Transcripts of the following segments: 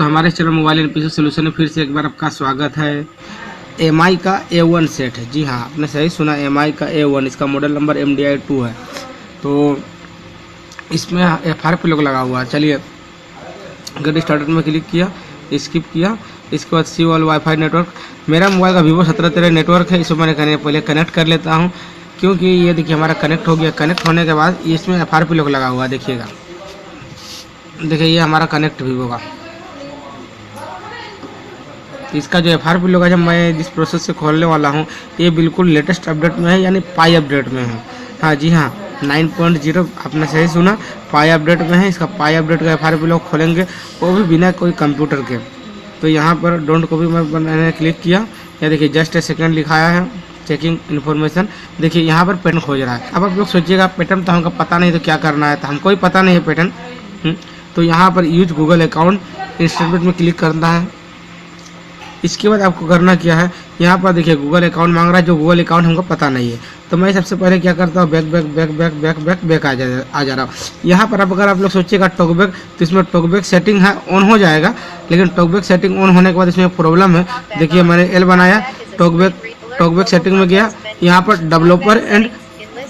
हमारे channel mobile and PC solution में फिर से एक बार आपका स्वागत है। एमआई का A1 सेट है। जी हाँ, आपने सही सुना, एमआई का A1, इसका मॉडल नंबर MDI 2 है। तो इसमें FR लोग लगा हुआ है। चलिए गेट स्टार्टेड में क्लिक किया, स्किप किया, इसके बाद सी ऑल वाईफाई नेटवर्क। मेरा मोबाइल का Vivo 1713 नेटवर्क है, इसमें मैंने पहले कनेक्ट कर लेता हूँ, क्योंकि ये देखिए हमारा कनेक्ट हो गया। कनेक्ट होने के बाद इसमें FR लोग लगा हुआ है। देखिएगा, देखिए ये हमारा कनेक्ट Vivo का। इसका जो FR लोग है, जब मैं जिस प्रोसेस से खोलने वाला हूँ, ये बिल्कुल लेटेस्ट अपडेट में है, यानी पाई अपडेट में है। हाँ जी हाँ, 9.0 आपने सही सुना, पाई अपडेट में है। इसका पाई अपडेट का FR लोग खोलेंगे, वो भी बिना कोई कंप्यूटर के। तो यहाँ पर डोंट कॉपी मैंने क्लिक किया, या देखिए जस्ट ए सेकेंड लिखाया है, चेकिंग इन्फॉर्मेशन। देखिए यहाँ पर पैटर्न खोज रहा है। अब आप लोग सोचिएगा पैटर्न तो हमको पता नहीं, तो क्या करना है, तो हमको ही पता नहीं है पैटर्न। तो यहाँ पर यूज गूगल अकाउंट इंस्टेंट में क्लिक करना है। इसके बाद आपको करना क्या है, यहाँ पर देखिए गूगल अकाउंट मांग रहा है, जो गूगल अकाउंट हमको पता नहीं है। तो मैं सबसे पहले क्या करता हूँ, बैक आ जा रहा हूँ। यहाँ पर अगर आप लोग सोचिएगा टॉकबैक, तो इसमें टॉकबैक सेटिंग है, ऑन हो जाएगा। लेकिन टॉकबैक सेटिंग ऑन होने के बाद इसमें प्रॉब्लम है। देखिए मैंने एल बनाया, टॉकबैक सेटिंग में गया, यहाँ पर डेवलपर एंड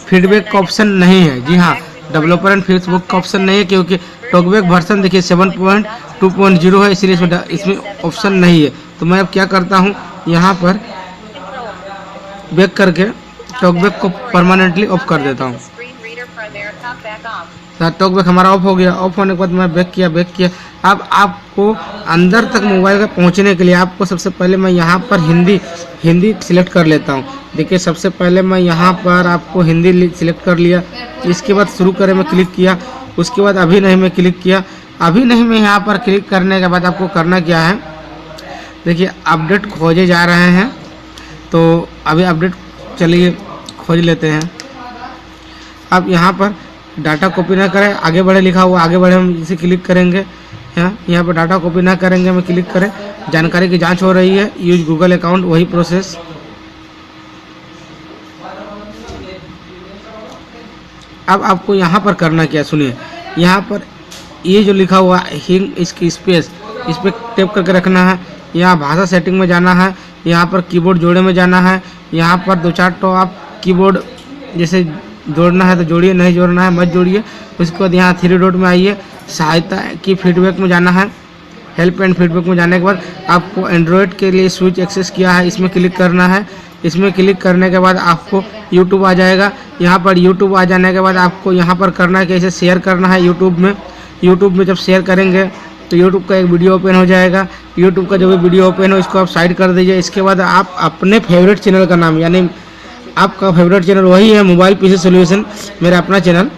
फीडबैक का ऑप्शन नहीं है। जी हाँ, डेवलपर एंड फीडबैक का ऑप्शन नहीं है, क्योंकि टॉकबैक वर्जन देखिए 7.2.0 है, इसलिए इसमें ऑप्शन नहीं है। तो मैं अब क्या करता हूँ, यहाँ पर बैक करके टॉकबैक को परमानेंटली ऑफ कर देता हूँ। टॉकबैक हमारा ऑफ हो गया। ऑफ होने के बाद मैं बैक किया। अब आपको अंदर तक मोबाइल का पहुँचने के लिए आपको सबसे पहले मैं यहाँ पर हिंदी सिलेक्ट कर लेता हूँ। देखिए सबसे पहले मैं यहाँ पर आपको हिंदी सिलेक्ट कर लिया। इसके बाद शुरू करें में क्लिक किया, उसके बाद अभी नहीं में क्लिक किया। अभी नहीं में यहाँ पर क्लिक करने के बाद आपको करना क्या है, देखिए अपडेट खोजे जा रहे हैं। तो अभी अपडेट चलिए खोज लेते हैं। अब यहाँ पर डाटा कॉपी ना करें, आगे बढ़े लिखा हुआ, आगे बढ़े हम इसे क्लिक करेंगे। यहाँ पर डाटा कॉपी ना करेंगे, हम क्लिक करें, जानकारी की जांच हो रही है, यूज गूगल अकाउंट, वही प्रोसेस। अब आपको यहाँ पर करना क्या, सुनिए, यहाँ पर ये जो लिखा हुआ हिंग, इसकी स्पेस, इस पर टैप करके रखना है। यहाँ भाषा सेटिंग में जाना है, यहाँ पर कीबोर्ड जोड़े में जाना है। यहाँ पर 2-4 तो आप कीबोर्ड जैसे जोड़ना है तो जोड़िए, नहीं जोड़ना है मत जोड़िए। उसके बाद यहाँ 3 डॉट में आइए, सहायता की फीडबैक में जाना है। हेल्प एंड फीडबैक में जाने के बाद आपको एंड्रॉयड के लिए स्विच एक्सेस किया है, इसमें क्लिक करना है। इसमें क्लिक करने के बाद आपको यूट्यूब आ जाएगा। यहाँ पर यूट्यूब आ जाने के बाद आपको यहाँ पर करना है कि इसे शेयर करना है यूट्यूब में जब शेयर करेंगे तो यूट्यूब का एक वीडियो ओपन हो जाएगा। यूट्यूब का जो भी वीडियो ओपन हो, इसको आप साइड कर दीजिए। इसके बाद आप अपने फेवरेट चैनल का नाम, यानी आपका फेवरेट चैनल वही है मोबाइल पीसी सोल्यूशन, मेरा अपना चैनल,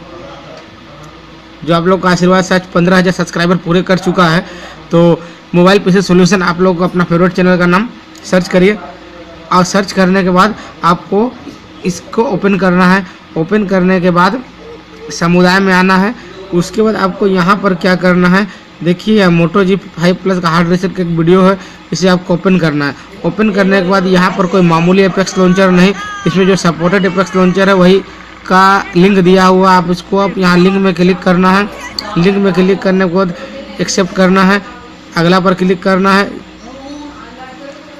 जो आप लोग का आशीर्वाद से 15,000 सब्सक्राइबर पूरे कर चुका है। तो मोबाइल पीसी सोल्यूशन, आप लोग अपना फेवरेट चैनल का नाम सर्च करिए, और सर्च करने के बाद आपको इसको ओपन करना है। ओपन करने के बाद समुदाय में आना है। उसके बाद आपको यहाँ पर क्या करना है, देखिए मोटो G5 प्लस का हार्ड रीसेट का एक वीडियो है, इसे आपको ओपन करना है। ओपन करने के बाद यहाँ पर कोई मामूली एपेक्स लॉन्चर नहीं, इसमें जो सपोर्टेड एपेक्स लॉन्चर है वही का लिंक दिया हुआ, आप इसको आप यहाँ लिंक में क्लिक करना है। लिंक में क्लिक करने के बाद एक्सेप्ट करना है, अगला पर क्लिक करना है।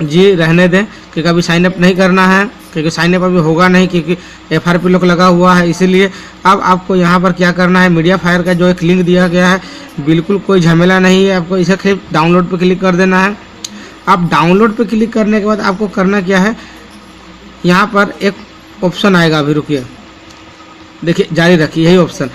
जी रहने दें, क्योंकि अभी साइन अप नहीं करना है, क्योंकि साइन अप अभी होगा नहीं, क्योंकि FR लोग लगा हुआ है, इसीलिए। अब आपको यहाँ पर क्या करना है, मीडिया फायर का जो एक लिंक दिया गया है, बिल्कुल कोई झमेला नहीं है, आपको इसे सिर्फ डाउनलोड पे क्लिक कर देना है। अब डाउनलोड पे क्लिक करने के बाद आपको करना क्या है, यहाँ पर एक ऑप्शन आएगा, अभी रुकिए, देखिए जारी रखिए, यही ऑप्शन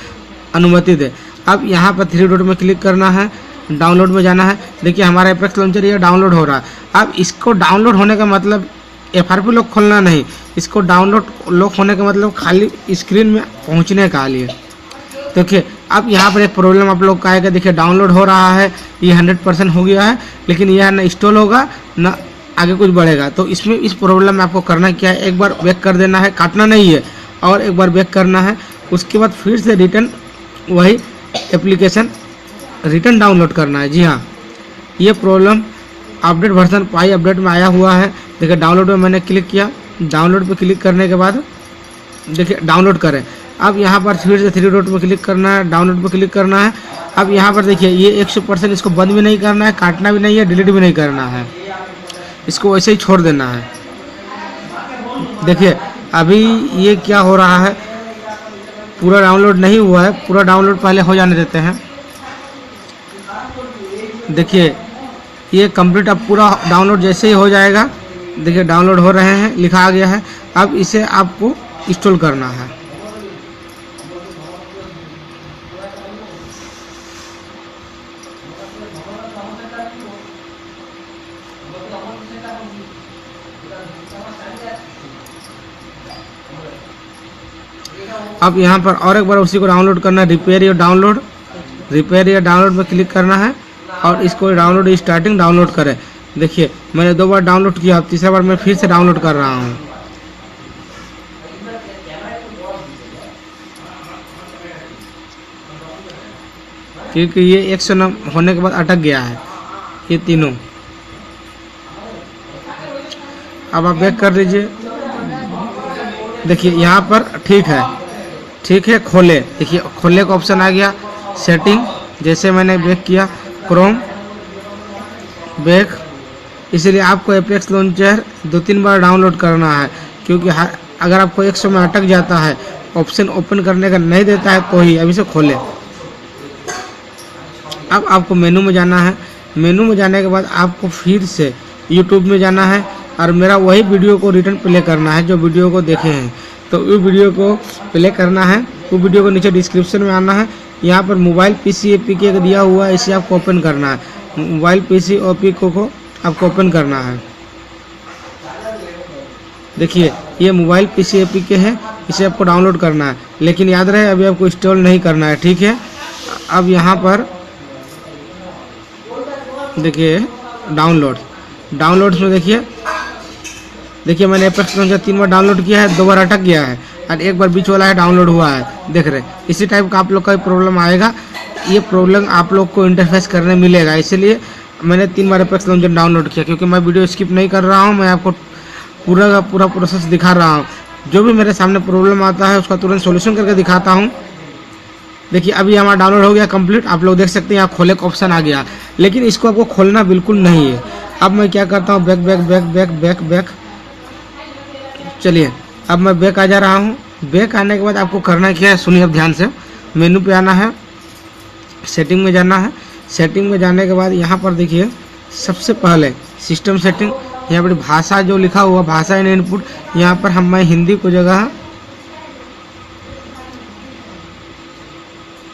अनुमति दे। अब यहाँ पर 3 डॉट में क्लिक करना है, डाउनलोड में जाना है। देखिए हमारा एपेक्स लॉन्चर ये डाउनलोड हो रहा है। अब इसको डाउनलोड होने का मतलब FR लॉक खोलना नहीं, इसको डाउनलोड लॉक होने का मतलब खाली स्क्रीन में पहुंचने का लिए। देखिए अब यहाँ पर एक प्रॉब्लम आप लोग का आएगा, देखिए डाउनलोड हो रहा है, ये 100% हो गया है, लेकिन यह ना इंस्टॉल होगा ना आगे कुछ बढ़ेगा। तो इसमें इस प्रॉब्लम में आपको करना क्या है, एक बार बैक कर देना है, काटना नहीं है, और एक बार बैक करना है। उसके बाद फिर से रिटर्न वही एप्लीकेशन रिटर्न डाउनलोड करना है। जी हाँ, ये प्रॉब्लम अपडेट वर्जन पाई अपडेट में आया हुआ है। देखिए डाउनलोड में मैंने क्लिक किया, डाउनलोड पे क्लिक करने के बाद देखिए डाउनलोड करें। अब यहाँ पर फिर से 3 डॉट में क्लिक करना है, डाउनलोड पे क्लिक करना है। अब यहाँ पर देखिए ये 100% इसको बंद भी नहीं करना है, काटना भी नहीं है, डिलीट भी नहीं करना है, इसको वैसे ही छोड़ देना है। देखिए अभी ये क्या हो रहा है, पूरा डाउनलोड नहीं हुआ है, पूरा डाउनलोड पहले हो जाने देते हैं। देखिए ये कंप्लीट अब पूरा डाउनलोड जैसे ही हो जाएगा, देखिए डाउनलोड हो रहे हैं, लिखा आ गया है। अब इसे आपको इंस्टॉल करना है। अब यहाँ पर और एक बार उसी को डाउनलोड करना है, रिपेयर या डाउनलोड में क्लिक करना है और इसको डाउनलोड स्टार्टिंग डाउनलोड करें। देखिए मैंने 2 बार डाउनलोड किया, अब तीसरा बार मैं फिर से डाउनलोड कर रहा हूँ। क्योंकि ये 100 होने के बाद अटक गया है ये तीनों। अब आप बैक कर लीजिए। देखिए यहाँ पर ठीक है, खोले। देखिए खोलने का ऑप्शन आ गया, सेटिंग, जैसे मैंने बैक किया, क्रोम बैक। इसलिए आपको एपेक्स लॉन्चर 2-3 बार डाउनलोड करना है, क्योंकि अगर आपको 100 में अटक जाता है, ऑप्शन ओपन करने का नहीं देता है, तो ही अभी से खोले। अब आपको मेनू में जाना है। मेनू में जाने के बाद आपको फिर से यूट्यूब में जाना है और मेरा वही वीडियो को रिटर्न प्ले करना है जो वीडियो को देखे हैं। तो उस वीडियो को प्ले करना है, वो वीडियो को नीचे डिस्क्रिप्शन में आना है। यहाँ पर मोबाइल पीसी एपीके दिया हुआ है, इसे आपको ओपन करना है। मोबाइल पीसी एपीके को आपको ओपन करना है। देखिए ये मोबाइल पीसी एपीके है, इसे आपको डाउनलोड करना है, लेकिन याद रहे अभी आपको इंस्टॉल नहीं करना है, ठीक है। अब यहाँ पर देखिए डाउनलोड्स में देखिए मैंने एपेक्स लॉन्चर 3 बार डाउनलोड किया है, 2 बार अटक गया है और 1 बार बीच वाला है डाउनलोड हुआ है। देख रहे इसी टाइप का आप लोग का प्रॉब्लम आएगा। ये प्रॉब्लम आप लोग को इंटरफेस करने मिलेगा, इसलिए मैंने 3 बार एपेक्स लॉन्चर डाउनलोड किया, क्योंकि मैं वीडियो स्किप नहीं कर रहा हूँ, मैं आपको पूरा का पूरा प्रोसेस दिखा रहा हूँ। जो भी मेरे सामने प्रॉब्लम आता है उसका तुरंत सोल्यूशन करके दिखाता हूँ। देखिए अभी हमारा डाउनलोड हो गया कंप्लीट, आप लोग देख सकते हैं यहाँ खोले का ऑप्शन आ गया, लेकिन इसको आपको खोलना बिल्कुल नहीं है। अब मैं क्या करता हूँ, बैक। चलिए अब मैं बैक आ जा रहा हूँ। बैक आने के बाद आपको करना क्या है, सुनिए अब ध्यान से। मेनू पे आना है, सेटिंग में जाना है। सेटिंग में जाने के बाद यहाँ पर देखिए सबसे पहले सिस्टम सेटिंग, यहाँ पर भाषा जो लिखा हुआ भाषा इन इनपुट, यहाँ पर मैं हिंदी को जगह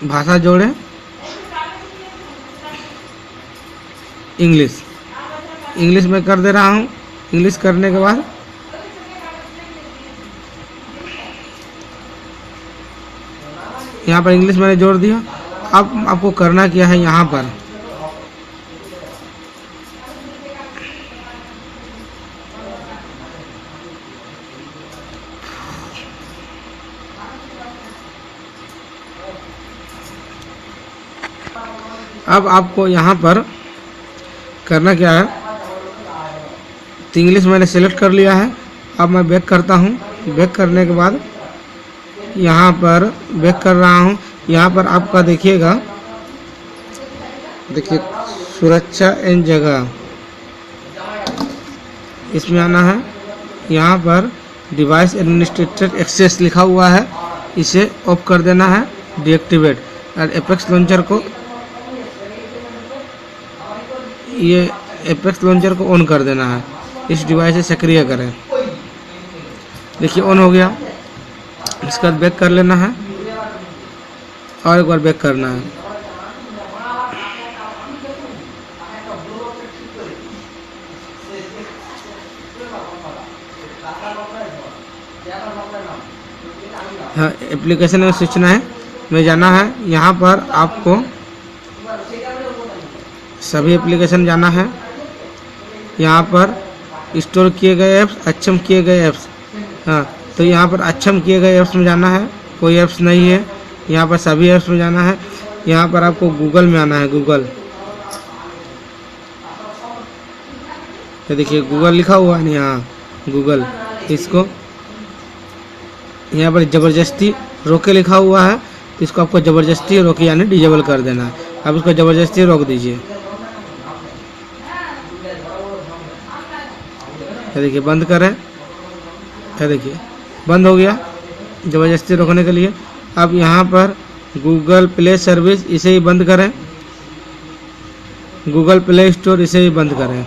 भाषा जोड़े इंग्लिश में कर दे रहा हूँ। इंग्लिश करने के बाद यहाँ पर इंग्लिश मैंने जोड़ दिया। अब आपको करना क्या है, यहाँ पर अब आपको यहाँ पर करना क्या है, तो इंग्लिश मैंने सेलेक्ट कर लिया है। अब मैं बैक करता हूँ। बैक करने के बाद यहाँ पर बैक कर रहा हूँ। यहाँ पर आपका देखिएगा, देखिए सुरक्षा एंड जगह, इसमें आना है। यहाँ पर डिवाइस एडमिनिस्ट्रेटर एक्सेस लिखा हुआ है, इसे ऑफ कर देना है, डीएक्टिवेट। और एपेक्स लॉन्चर को ये एपेक्स लॉन्चर को ऑन कर देना है, इस डिवाइस से सक्रिय करें। देखिए ऑन हो गया। इसके बाद बैक कर लेना है और एक बार बैक करना है। हाँ, एप्लीकेशन में सूचना है में जाना है। यहाँ पर आपको सभी एप्लीकेशन जाना है। यहाँ पर स्टोर किए गए ऐप्स, अक्षम किए गए ऐप्स, हाँ तो यहाँ पर अक्षम किए गए ऐप्स में जाना है, कोई ऐप्स नहीं है। यहाँ पर सभी ऐप्स में जाना है। यहाँ पर आपको गूगल में आना है, गूगल, ये देखिए गूगल लिखा हुआ है यहाँ, गूगल, इसको यहाँ पर ज़बरदस्ती रोके लिखा हुआ है, तो इसको आपको ज़बरदस्ती रोके यानी डिजेबल कर देना है। अब उसको ज़बरदस्ती रोक दीजिए। ये देखिए बंद करें, ये देखिए बंद हो गया ज़बरदस्ती रोकने के लिए। अब यहाँ पर गूगल प्ले सर्विस इसे ही बंद करें, गूगल प्ले स्टोर इसे ही बंद करें।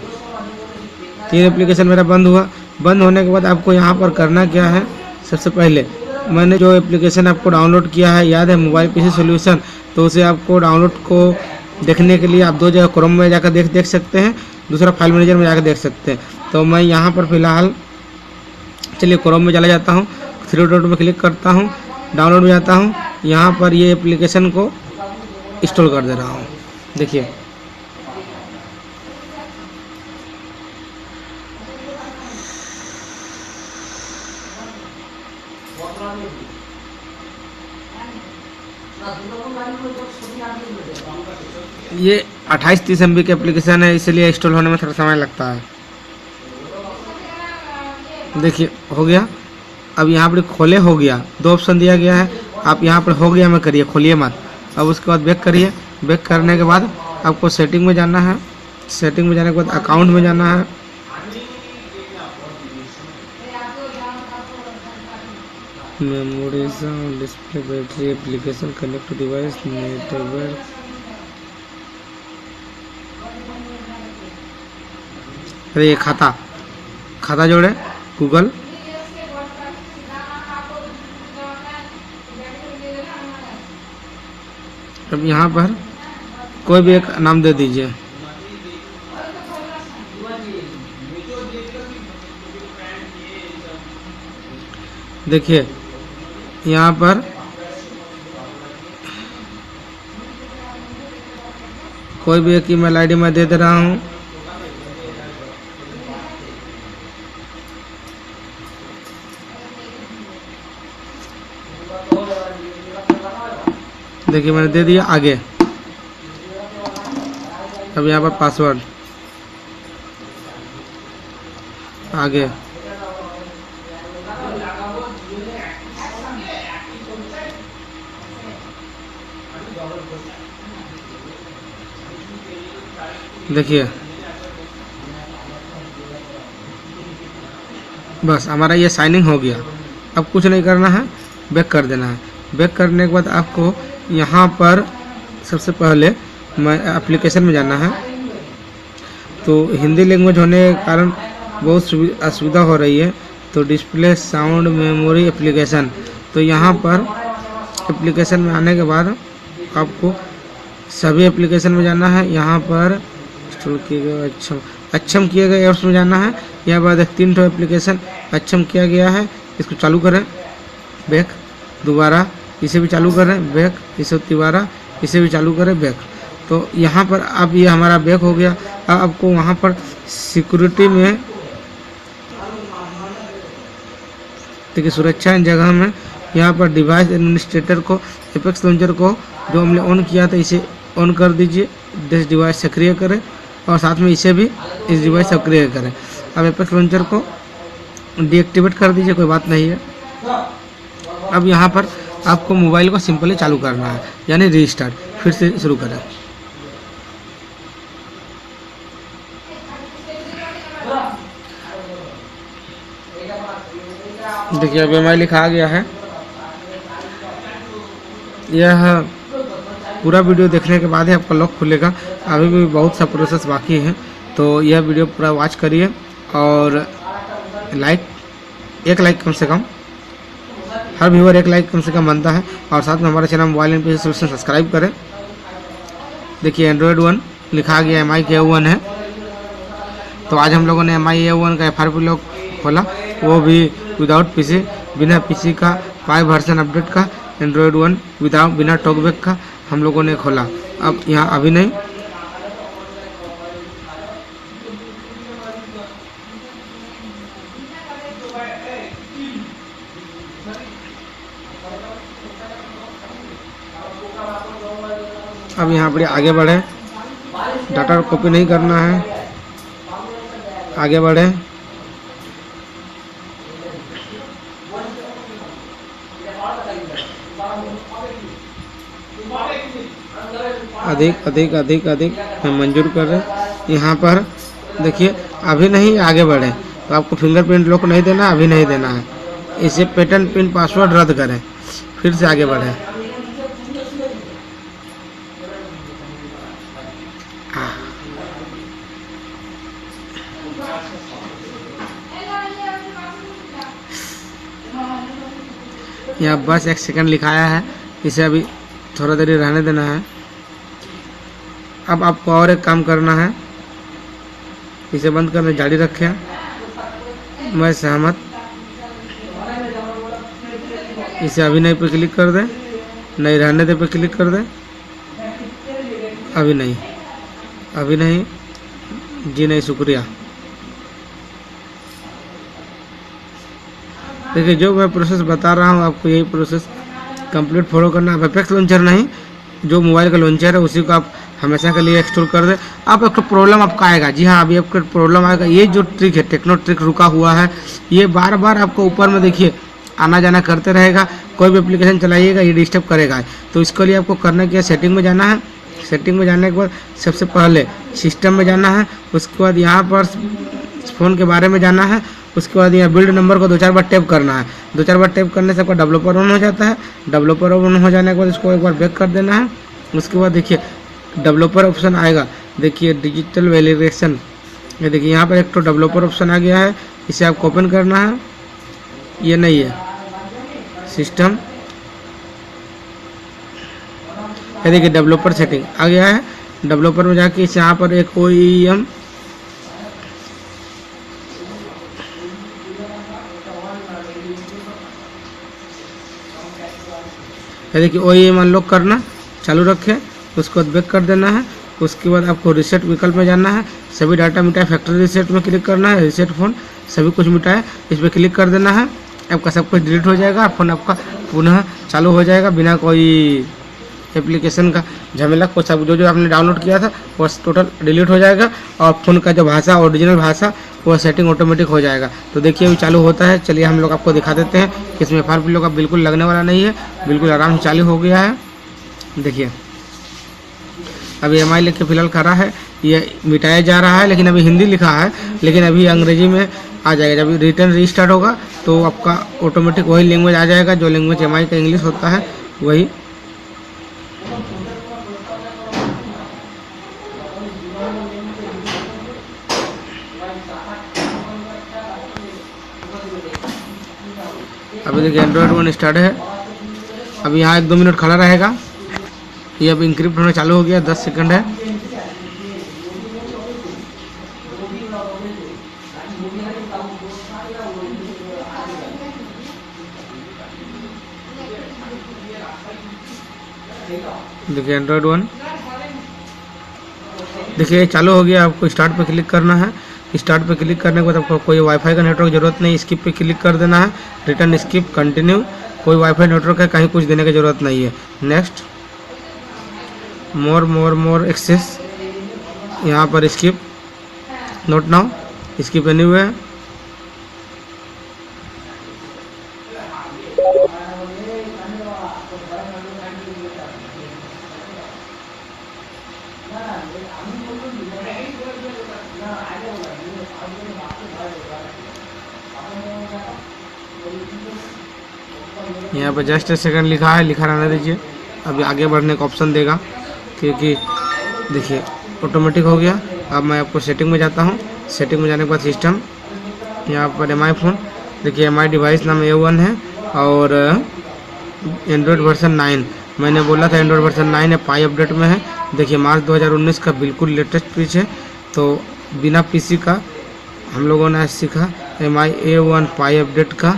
3 एप्लीकेशन मेरा बंद हुआ। बंद होने के बाद आपको यहाँ पर करना क्या है, सबसे पहले मैंने जो एप्लीकेशन आपको डाउनलोड किया है याद है, मोबाइल पीसी सॉल्यूशन, तो उसे आपको डाउनलोड को देखने के लिए आप 2 जगह क्रोम में जाकर देख सकते हैं, दूसरा फाइल मैनेजर में जाकर देख सकते हैं। तो मैं यहाँ पर फ़िलहाल चलिए क्रोम में चला जाता हूँ, 3 डॉट में क्लिक करता हूँ, डाउनलोड में जाता हूँ, यहाँ पर ये एप्लीकेशन को इंस्टॉल कर दे रहा हूँ। देखिए ये 28-30 MB की एप्लीकेशन है, इसलिए इंस्टॉल होने में थोड़ा समय लगता है। देखिए हो गया। अब यहाँ पर खोले हो गया, 2 ऑप्शन दिया गया है, आप यहाँ पर हो गया में करिए, खोलिए मत। अब उसके बाद बैक करिए, बैक करने के बाद आपको सेटिंग में जाना है, सेटिंग में जाने के बाद अकाउंट में जाना है, memory sound display battery application connect to device network, अरे ये खाता जोड़े गूगल, अब यहाँ पर कोई भी एक नाम दे दीजिए। देखिए यहाँ पर कोई भी एक ईमेल आईडी मैं दे रहा हूँ। देखिए मैंने दे दिया आगे। अब यहाँ पर पासवर्ड आगे, देखिए बस हमारा ये साइनिंग हो गया। अब कुछ नहीं करना है, बैक कर देना है। बैक करने के बाद आपको यहाँ पर सबसे पहले मैं एप्लीकेशन में जाना है। तो हिंदी लैंग्वेज होने के कारण बहुत असुविधा हो रही है, तो डिस्प्ले साउंड मेमोरी एप्लीकेशन, तो यहाँ पर एप्लीकेशन में आने के बाद आपको सभी एप्लीकेशन में जाना है। यहाँ पर इंस्टॉल किए गए अक्षम किए गए ऐप्स में जाना है। यहाँ बाद 3 एप्लीकेशन अक्षम किया गया है, इसको चालू करें, बैक, दोबारा इसे भी चालू करें, बैक, इसे दोबारा इसे भी चालू करें, बैक। तो यहाँ पर अब ये हमारा बैक हो गया। अब आपको वहाँ पर सिक्योरिटी में देखिए सुरक्षा जगह में यहाँ पर डिवाइस एडमिनिस्ट्रेटर को, एपेक्स लॉन्चर को जो हमने ऑन किया था इसे ऑन कर दीजिए, दिस डिवाइस सक्रिय करें और साथ में इसे भी इस डिवाइस सक्रिय करें। अब एपेक्स लॉन्चर को डीएक्टिवेट कर दीजिए, कोई बात नहीं है। अब यहाँ पर आपको मोबाइल को सिंपली चालू करना है, यानी रीस्टार्ट, फिर से शुरू करें। देखिए अब MI लिखा आ गया है। यह पूरा वीडियो देखने के बाद ही आपका लॉक खुलेगा, अभी भी बहुत सा प्रोसेस बाकी है। तो यह वीडियो पूरा वॉच करिए और एक लाइक कम से कम, हर व्यूअर 1 लाइक कम से कम बनता है, और साथ में हमारे channel mobile and PC solution subscribe करें। देखिए एंड्रॉयड 1 लिखा गया, MI A1 है। तो आज हम लोगों ने MI A1 का FRP लॉक खोला, वो भी विदाउट पीसी, बिना पीसी का 5 वर्जन अपडेट का एंड्रॉयड 1 बिना टॉकबैक का हम लोगों ने खोला। अब यहाँ अभी नहीं, अब यहाँ पर आगे बढ़े, डाटा कॉपी नहीं करना है, आगे बढ़े। अधिक अधिक अधिक अधिक मैं मंजूर कर रहे। यहाँ पर देखिए अभी नहीं, आगे बढ़े तो आपको फिंगरप्रिंट लॉक नहीं देना, अभी नहीं देना है। इसे पैटर्न पिन पासवर्ड रद्द करें, फिर से आगे बढ़े। यहाँ बस 1 सेकंड लिखाया है, इसे अभी थोड़ा देर रहने देना है। अब आपको और एक काम करना है, इसे बंद करने जारी रखें। मैं सहमत, इसे अभी नहीं पे क्लिक कर दें, नहीं रहने दे पे क्लिक कर दें। अभी नहीं, अभी नहीं, जी नहीं, शुक्रिया। देखिए जो मैं प्रोसेस बता रहा हूँ आपको, यही प्रोसेस कंप्लीट फॉलो करना है। एपेक्स लॉन्चर नहीं, जो मोबाइल का लॉन्चर है उसी को आप हमेशा के लिए एक्सटोर कर दें। अब एक प्रॉब्लम आपका आएगा, जी हाँ अभी आपका प्रॉब्लम आएगा। ये जो ट्रिक है, टेक्नो ट्रिक रुका हुआ है, ये बार बार आपको ऊपर में देखिए आना जाना करते रहेगा। कोई भी एप्लीकेशन चलाइएगा ये डिस्टर्ब करेगा। तो इसके लिए आपको करना क्या है, सेटिंग में जाना है। सेटिंग में जाने के बाद सबसे पहले सिस्टम में जाना है, उसके बाद यहाँ पर फ़ोन के बारे में जाना है, उसके बाद यहाँ बिल्ड नंबर को 2-4 बार टैप करना है। 2-4 बार टैप करने से आपका डेवलपर ऑन हो जाता है। डेवलपर ऑन हो जाने के बाद इसको एक बार बैक कर देना है। उसके बाद देखिए डेवलपर ऑप्शन आएगा, देखिए डिजिटल वैलिडेशन, ये देखिए यहाँ पर एक तो डेवलपर ऑप्शन आ गया है, इसे आपको ओपन करना है। ये नहीं है सिस्टम, ये देखिए डेवलपर सेटिंग आ गया है। डेवलपर में जाके इस यहाँ पर एक OEM देखिए OEM अनलॉक करना चालू रखें, उसको बैक कर देना है। उसके बाद आपको रीसेट विकल्प में जाना है, सभी डाटा मिटाए फैक्ट्री रीसेट में क्लिक करना है। रीसेट फ़ोन सभी कुछ मिटाए, इस पर क्लिक कर देना है। आपका सब कुछ डिलीट हो जाएगा, फ़ोन आपका पुनः चालू हो जाएगा बिना कोई एप्लीकेशन का झमेला। कुछ सब जो आपने डाउनलोड किया था वो टोटल डिलीट हो जाएगा, और फ़ोन का जो भाषा ओरिजिनल भाषा वो सेटिंग ऑटोमेटिक हो जाएगा। तो देखिए अभी चालू होता है। चलिए हम लोग आपको दिखा देते हैं कि इसमें FRP लोग का बिल्कुल लगने वाला नहीं है, बिल्कुल आराम से चालू हो गया है। देखिए अभी MI लिख के फिलहाल खड़ा है, ये मिटाया जा रहा है, लेकिन अभी हिंदी लिखा है, लेकिन अभी अंग्रेजी में आ जाएगा। जब रिटर्न रीस्टार्ट होगा तो आपका ऑटोमेटिक वही लैंग्वेज आ जाएगा, जो लैंग्वेज MI का इंग्लिश होता है वही। अभी देखिए एंड्रॉयड 1 स्टार्ट है। अभी यहाँ 1-2 मिनट खड़ा रहेगा। ये अभी इंक्रिप्ट होना चालू हो गया, 10 सेकंड है। देखिए एंड्रॉयड 1 देखिए चालू हो गया। आपको स्टार्ट पे क्लिक करना है। स्टार्ट पे क्लिक करने के बाद आपको कोई वाईफाई का नेटवर्क जरूरत नहीं, स्किप पे क्लिक कर देना है। रिटर्न स्किप कंटिन्यू, कोई वाईफाई नेटवर्क है कहीं कुछ देने की ज़रूरत नहीं है। नेक्स्ट मोर एक्सेस, यहाँ पर skip, note now, skip anyway. यहाँ पर जस्ट ए सेकंड लिखा है, लिखा रहने दीजिए। अभी आगे बढ़ने का ऑप्शन देगा, क्योंकि देखिए ऑटोमेटिक हो गया। अब मैं आपको सेटिंग में जाता हूँ। सेटिंग में जाने के बाद सिस्टम, यहाँ पर MI फ़ोन, देखिए MI डिवाइस नाम A1 है, और एंड्रॉयड वर्जन 9 मैंने बोला था, एंड्रॉयड वर्जन 9 है, पाई अपडेट में है। देखिए मार्च 2019 का बिल्कुल लेटेस्ट पिच है। तो बिना PC का हम लोगों ने सीखा MI A1 पाई अपडेट का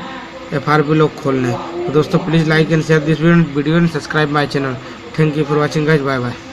FRP लोग खोलने। तो दोस्तों please like and share this video and subscribe my channel. Thank you for watching guys, bye bye.